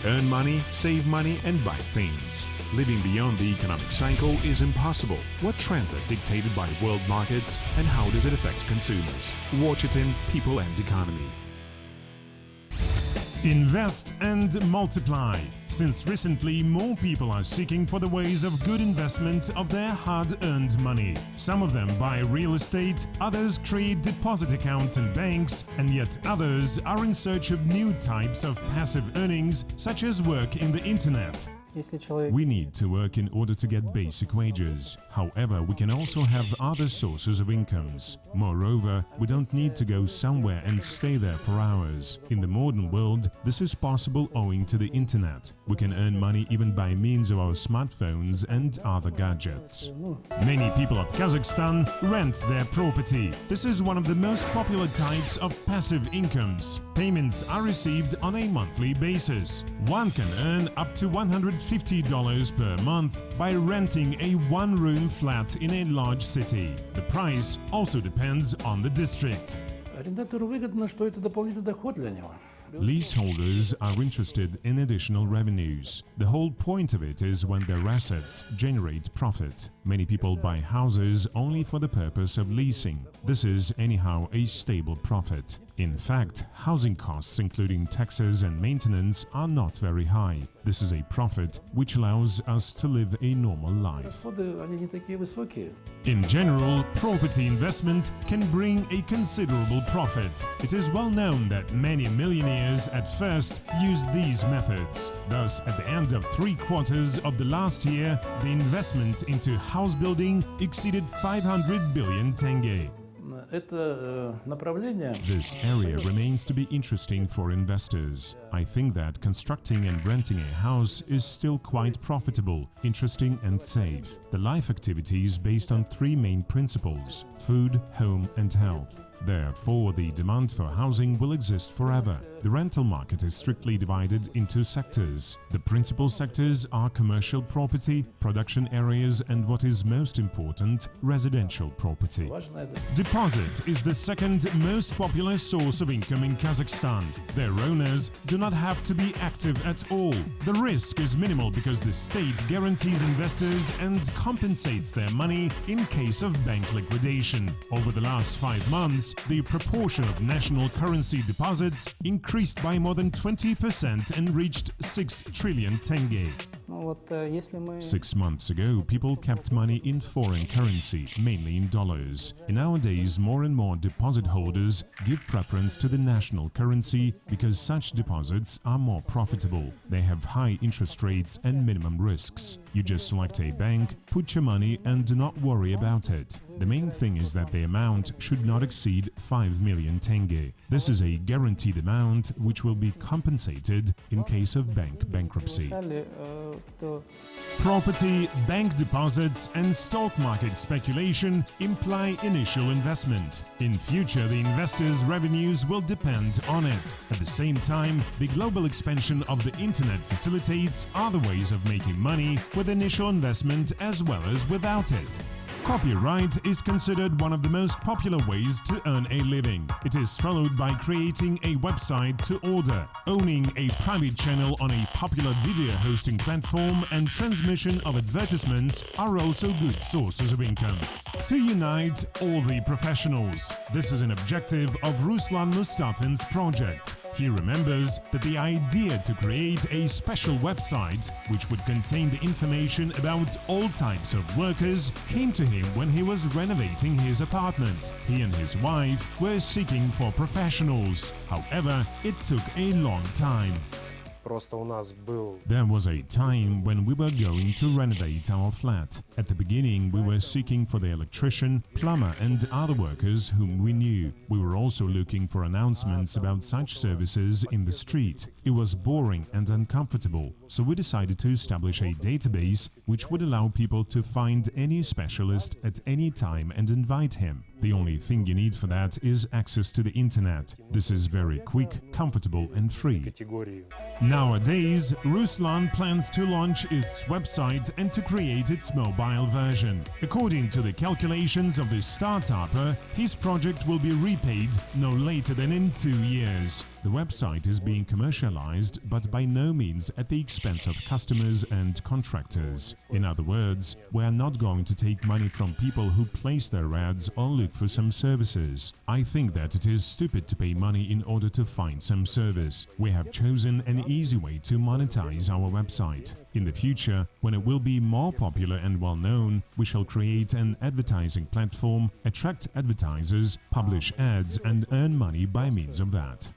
earn money, save money, and buy things. Living beyond the economic cycle is impossible. What trends are dictated by world markets and how does it affect consumers? Watch it in People and Economy. Invest and multiply. Since recently, more people are seeking for the ways of good investment of their hard-earned money. Some of them buy real estate, others create deposit accounts in banks, and yet others are in search of new types of passive earnings, such as work in the internet. We need to work in order to get basic wages. However, we can also have other sources of incomes. Moreover, we don't need to go somewhere and stay there for hours. In the modern world, this is possible owing to the internet. We can earn money even by means of our smartphones and other gadgets. Many people of Kazakhstan rent their property. This is one of the most popular types of passive incomes. Payments are received on a monthly basis. One can earn up to $150 per month by renting a one-room flat in a large city. The price also depends on the district. Leaseholders are interested in additional revenues. The whole point of it is when their assets generate profit. Many people buy houses only for the purpose of leasing. This is anyhow a stable profit. In fact, housing costs including taxes and maintenance are not very high. This is a profit which allows us to live a normal life. In general, property investment can bring a considerable profit. It is well known that many millionaires at first used these methods. Thus, at the end of 3/4 of the last year, the investment into house building exceeded 500 billion tenge. This area remains to be interesting for investors. I think that constructing and renting a house is still quite profitable, interesting and safe. The life activity is based on 3 main principles: food, home and health. Therefore, the demand for housing will exist forever. The rental market is strictly divided into sectors. The principal sectors are commercial property, production areas and, what is most important, residential property. Deposit is the second most popular source of income in Kazakhstan. Their owners do not have to be active at all. The risk is minimal because the state guarantees investors and compensates their money in case of bank liquidation. Over the last 5 months, the proportion of national currency deposits increased by more than 20% and reached 6 trillion tenge. 6 months ago, people kept money in foreign currency, mainly in dollars. Nowadays, more and more deposit holders give preference to the national currency because such deposits are more profitable. They have high interest rates and minimum risks. You just select a bank, put your money and do not worry about it. The main thing is that the amount should not exceed 5 million tenge. This is a guaranteed amount which will be compensated in case of bank bankruptcy. Property, bank deposits and stock market speculation imply initial investment. In future, the investors' revenues will depend on it. At the same time, the global expansion of the internet facilitates other ways of making money with initial investment as well as without it. Copyright is considered one of the most popular ways to earn a living. It is followed by creating a website to order, owning a private channel on a popular video hosting platform, and transmission of advertisements are also good sources of income. To unite all the professionals. This is an objective of Ruslan Mustafin's project. He remembers that the idea to create a special website which would contain the information about all types of workers came to him when he was renovating his apartment. He and his wife were seeking for professionals. However, it took a long time. There was a time when we were going to renovate our flat. At the beginning, we were seeking for the electrician, plumber and other workers whom we knew. We were also looking for announcements about such services in the street. It was boring and uncomfortable, so we decided to establish a database which would allow people to find any specialist at any time and invite him. The only thing you need for that is access to the internet. This is very quick, comfortable and free. Nowadays, Ruslan plans to launch its website and to create its mobile version. According to the calculations of the startupper, his project will be repaid no later than in 2 years. The website is being commercialized, but by no means at the expense of customers and contractors. In other words, we are not going to take money from people who place their ads or look for some services. I think that it is stupid to pay money in order to find some service. We have chosen an easy way to monetize our website. In the future, when it will be more popular and well-known, we shall create an advertising platform, attract advertisers, publish ads and earn money by means of that.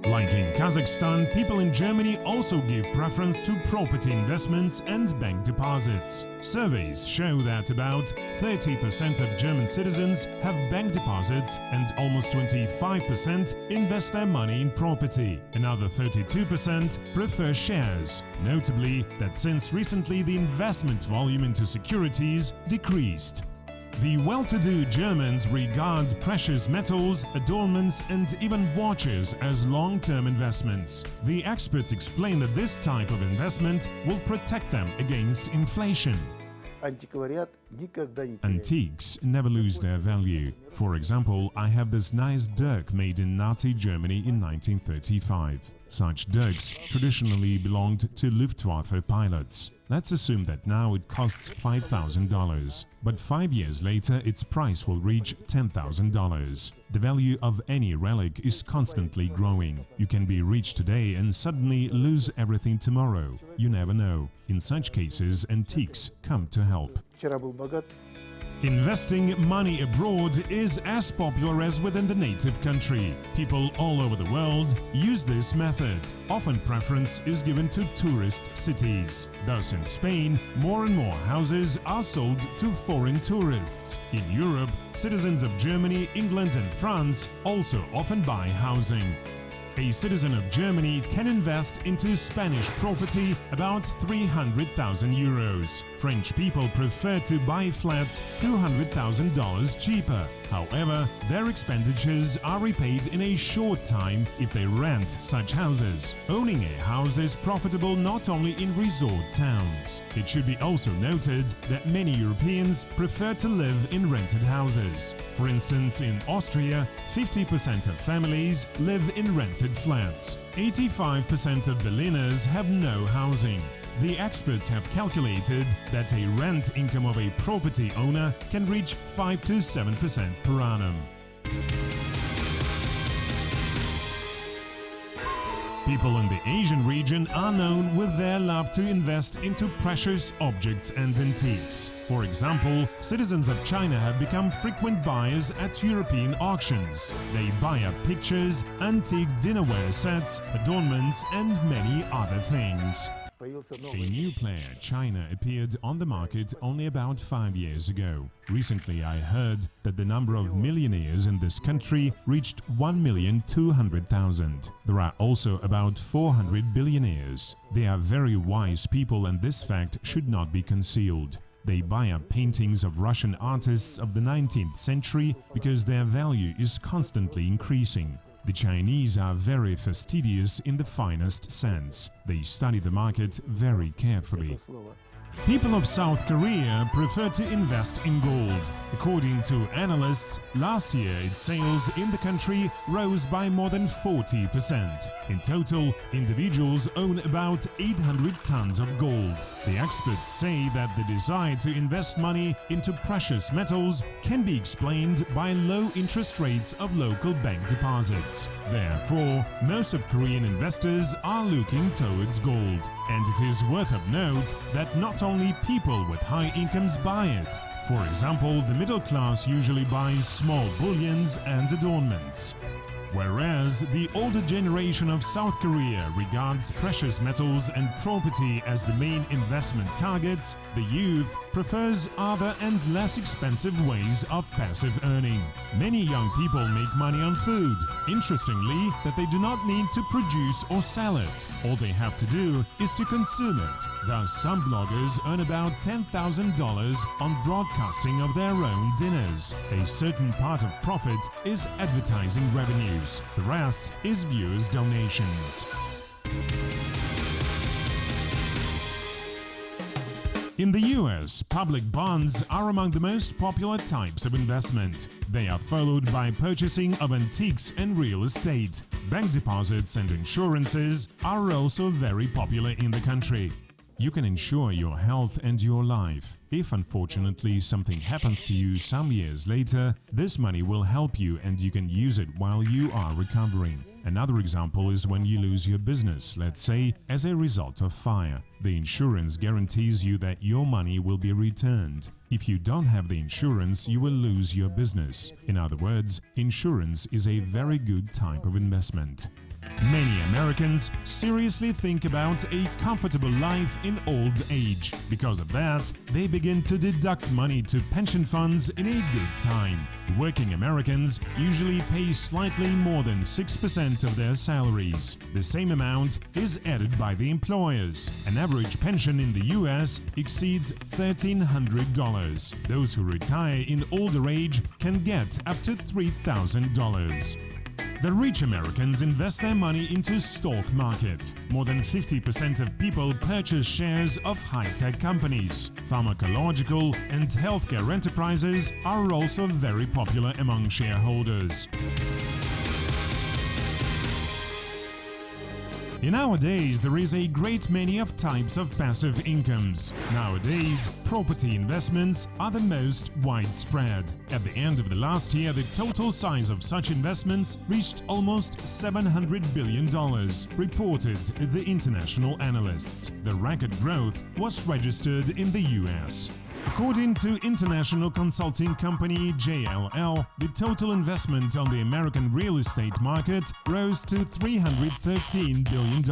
Like in Kazakhstan, people in Germany also give preference to property investments and bank deposits. Surveys show that about 30% of German citizens have bank deposits and almost 25% invest their money in property. Another 32% prefer shares. Notably, that since recently the investment volume into securities decreased. The well-to-do Germans regard precious metals, adornments and even watches as long-term investments. The experts explain that this type of investment will protect them against inflation. Antiques never lose their value. For example, I have this nice dirk made in Nazi Germany in 1935. Such dirks traditionally belonged to Luftwaffe pilots. Let's assume that now it costs $5,000, but 5 years later its price will reach $10,000. The value of any relic is constantly growing. You can be rich today and suddenly lose everything tomorrow. You never know. In such cases, antiques come to help. Investing money abroad is as popular as within the native country. People all over the world use this method. Often preference is given to tourist cities. Thus in Spain, more and more houses are sold to foreign tourists. In Europe, citizens of Germany, England and France also often buy housing. A citizen of Germany can invest into Spanish property about 300,000 euros. French people prefer to buy flats $200,000 cheaper. However, their expenditures are repaid in a short time if they rent such houses. Owning a house is profitable not only in resort towns. It should be also noted that many Europeans prefer to live in rented houses. For instance, in Austria, 50% of families live in rented flats. 85% of Berliners have no housing. The experts have calculated that a rent income of a property owner can reach 5 to 7% per annum. People in the Asian region are known with their love to invest into precious objects and antiques. For example, citizens of China have become frequent buyers at European auctions. They buy up pictures, antique dinnerware sets, adornments and many other things. A new player, China, appeared on the market only about 5 years ago. Recently I heard that the number of millionaires in this country reached 1,200,000. There are also about 400 billionaires. They are very wise people and this fact should not be concealed. They buy up paintings of Russian artists of the 19th century because their value is constantly increasing. The Chinese are very fastidious in the finest sense. They study the market very carefully. People of South Korea prefer to invest in gold. According to analysts, last year its sales in the country rose by more than 40%. In total, individuals own about 800 tons of gold. The experts say that the desire to invest money into precious metals can be explained by low interest rates of local bank deposits. Therefore, most of Korean investors are looking towards gold. And it is worth of note that not only people with high incomes buy it. For example, the middle class usually buys small bullions and adornments. Whereas the older generation of South Korea regards precious metals and property as the main investment targets, the youth prefers other and less expensive ways of passive earning. Many young people make money on food. Interestingly, that they do not need to produce or sell it. All they have to do is to consume it. Thus, some bloggers earn about $10,000 on broadcasting of their own dinners. A certain part of profit is advertising revenue. The rest is viewers' donations. In the US, public bonds are among the most popular types of investment. They are followed by purchasing of antiques and real estate. Bank deposits and insurances are also very popular in the country. You can insure your health and your life. If unfortunately something happens to you some years later, this money will help you and you can use it while you are recovering. Another example is when you lose your business, let's say, as a result of fire. The insurance guarantees you that your money will be returned. If you don't have the insurance, you will lose your business. In other words, insurance is a very good type of investment. Many Americans seriously think about a comfortable life in old age. Because of that, they begin to deduct money to pension funds in a good time. Working Americans usually pay slightly more than 6% of their salaries. The same amount is added by the employers. An average pension in the US exceeds $1,300. Those who retire in older age can get up to $3,000. The rich Americans invest their money into stock market. More than 50% of people purchase shares of high-tech companies. Pharmacological and healthcare enterprises are also very popular among shareholders. In our days, there is a great many of types of passive incomes. Nowadays, property investments are the most widespread. At the end of the last year, the total size of such investments reached almost $700 billion, reported the international analysts. The record growth was registered in the US. According to international consulting company JLL, the total investment on the American real estate market rose to $313 billion.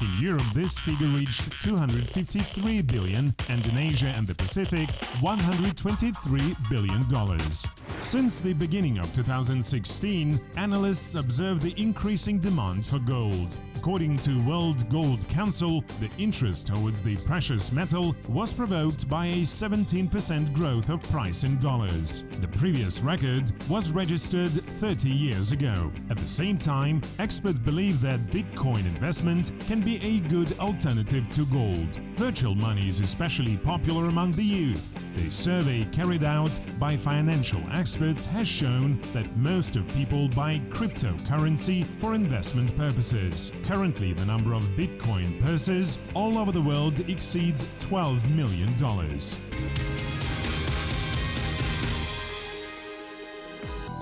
In Europe, this figure reached $253 billion, and in Asia and the Pacific, $123 billion. Since the beginning of 2016, analysts observed the increasing demand for gold. According to World Gold Council, the interest towards the precious metal was provoked by a 17% growth of price in dollars. The previous record was registered 30 years ago. At the same time, experts believe that Bitcoin investment can be a good alternative to gold. Virtual money is especially popular among the youth. A survey carried out by financial experts has shown that most of people buy cryptocurrency for investment purposes. Currently, the number of Bitcoin purses all over the world exceeds $12 million.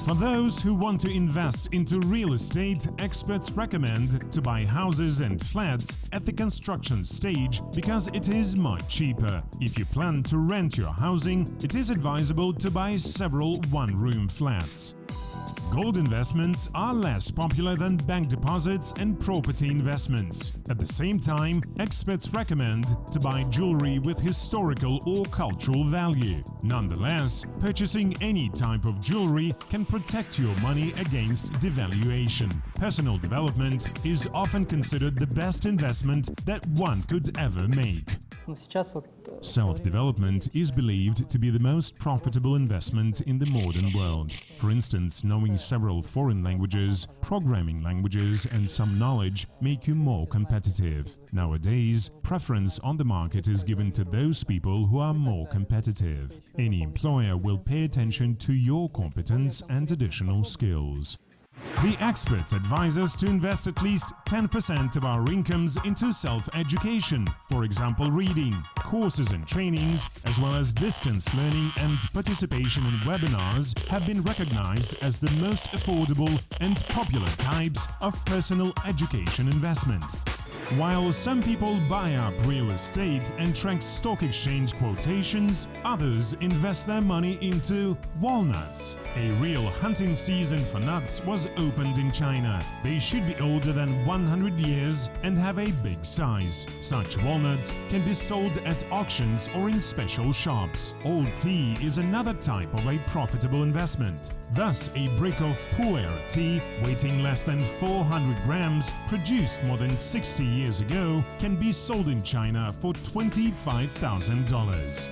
For those who want to invest into real estate, experts recommend to buy houses and flats at the construction stage because it is much cheaper. If you plan to rent your housing, it is advisable to buy several one-room flats. Gold investments are less popular than bank deposits and property investments. At the same time, experts recommend to buy jewelry with historical or cultural value. Nonetheless, purchasing any type of jewelry can protect your money against devaluation. Personal development is often considered the best investment that one could ever make. Self-development is believed to be the most profitable investment in the modern world. For instance, knowing several foreign languages, programming languages, and some knowledge make you more competitive. Nowadays, preference on the market is given to those people who are more competitive. Any employer will pay attention to your competence and additional skills. The experts advise us to invest at least 10% of our incomes into self-education, for example reading, courses and trainings, as well as distance learning and participation in webinars have been recognized as the most affordable and popular types of personal education investment. While some people buy up real estate and track stock exchange quotations, others invest their money into walnuts. A real hunting season for nuts was opened in China. They should be older than 100 years and have a big size. Such walnuts can be sold at auctions or in special shops. Old tea is another type of a profitable investment. Thus, a brick of pu'er tea weighing less than 400 grams, produced more than 60 years ago, can be sold in China for $25,000.